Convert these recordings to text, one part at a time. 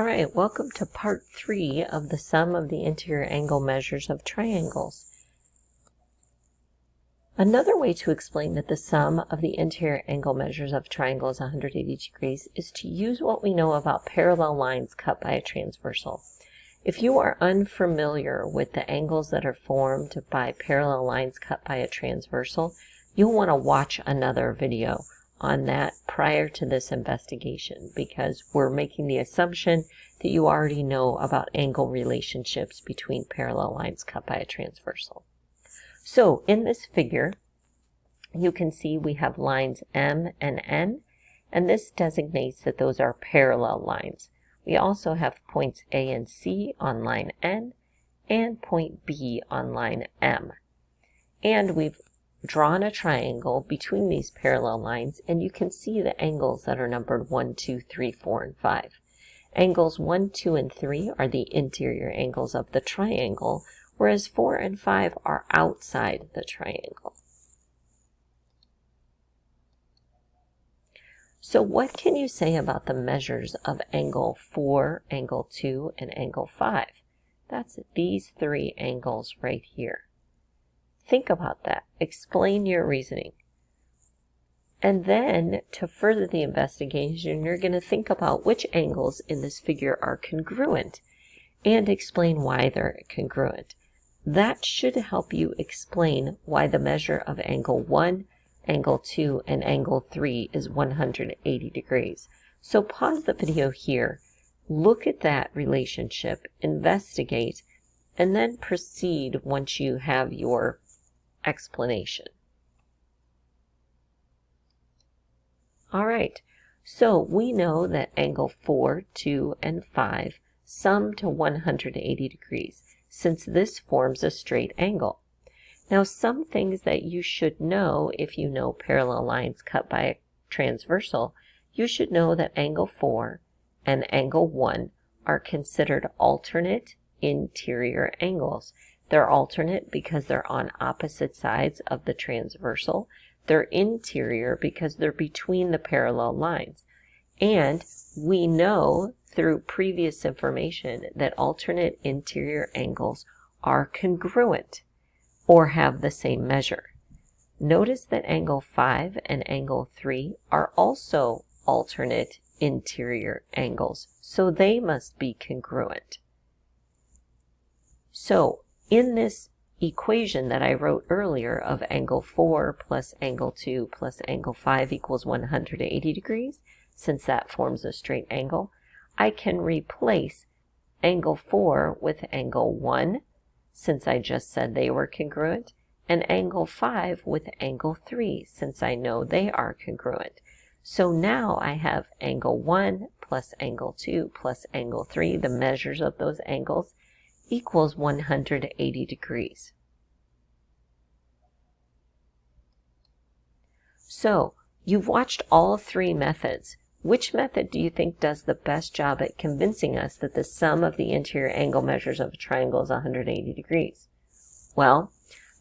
Alright, welcome to part 3 of the sum of the interior angle measures of triangles. Another way to explain that the sum of the interior angle measures of triangles is 180 degrees is to use what we know about parallel lines cut by a transversal. If you are unfamiliar with the angles that are formed by parallel lines cut by a transversal, you'll want to watch another video on that prior to this investigation, because we're making the assumption that you already know about angle relationships between parallel lines cut by a transversal. So in this figure, you can see we have lines M and N, and this designates that those are parallel lines. We also have points A and C on line N and point B on line M. And we've drawn a triangle between these parallel lines, and you can see the angles that are numbered 1, 2, 3, 4, and 5. Angles 1, 2, and 3 are the interior angles of the triangle, whereas 4 and 5 are outside the triangle. So what can you say about the measures of angle 4, angle 2, and angle 5? That's these three angles right here. Think about that. Explain your reasoning. And then, to further the investigation, you're going to think about which angles in this figure are congruent and explain why they're congruent. That should help you explain why the measure of angle 1, angle 2, and angle 3 is 180 degrees. So pause the video here, look at that relationship, investigate, and then proceed once you have your explanation. Alright, so we know that angle 4, 2, and 5 sum to 180 degrees, since this forms a straight angle. Now, some things that you should know if you know parallel lines cut by a transversal, you should know that angle 4 and angle 1 are considered alternate interior angles. They're alternate because they're on opposite sides of the transversal. They're interior because they're between the parallel lines. And we know through previous information that alternate interior angles are congruent or have the same measure. Notice that angle 5 and angle 3 are also alternate interior angles, so they must be congruent. So in this equation that I wrote earlier of angle 4 plus angle 2 plus angle 5 equals 180 degrees, since that forms a straight angle, I can replace angle 4 with angle 1, since I just said they were congruent, and angle 5 with angle 3, since I know they are congruent. So now I have angle 1 plus angle 2 plus angle 3, the measures of those angles, equals 180 degrees. So, you've watched all three methods. Which method do you think does the best job at convincing us that the sum of the interior angle measures of a triangle is 180 degrees? Well,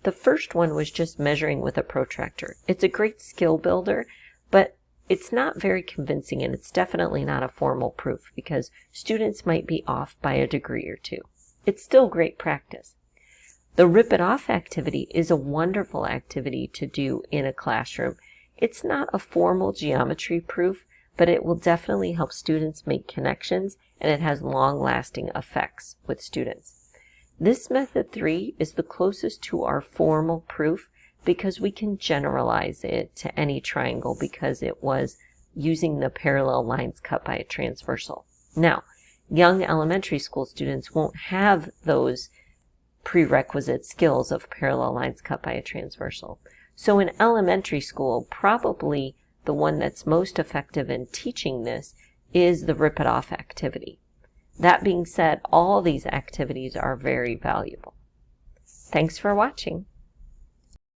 the first one was just measuring with a protractor. It's a great skill builder, but it's not very convincing, and it's definitely not a formal proof because students might be off by a degree or two. It's still great practice. The rip it off activity is a wonderful activity to do in a classroom. It's not a formal geometry proof, but it will definitely help students make connections, and it has long-lasting effects with students. This method 3 is the closest to our formal proof because we can generalize it to any triangle because it was using the parallel lines cut by a transversal. Now, young elementary school students won't have those prerequisite skills of parallel lines cut by a transversal. So in elementary school, probably the one that's most effective in teaching this is the rip it off activity. That being said, all these activities are very valuable. Thanks for watching.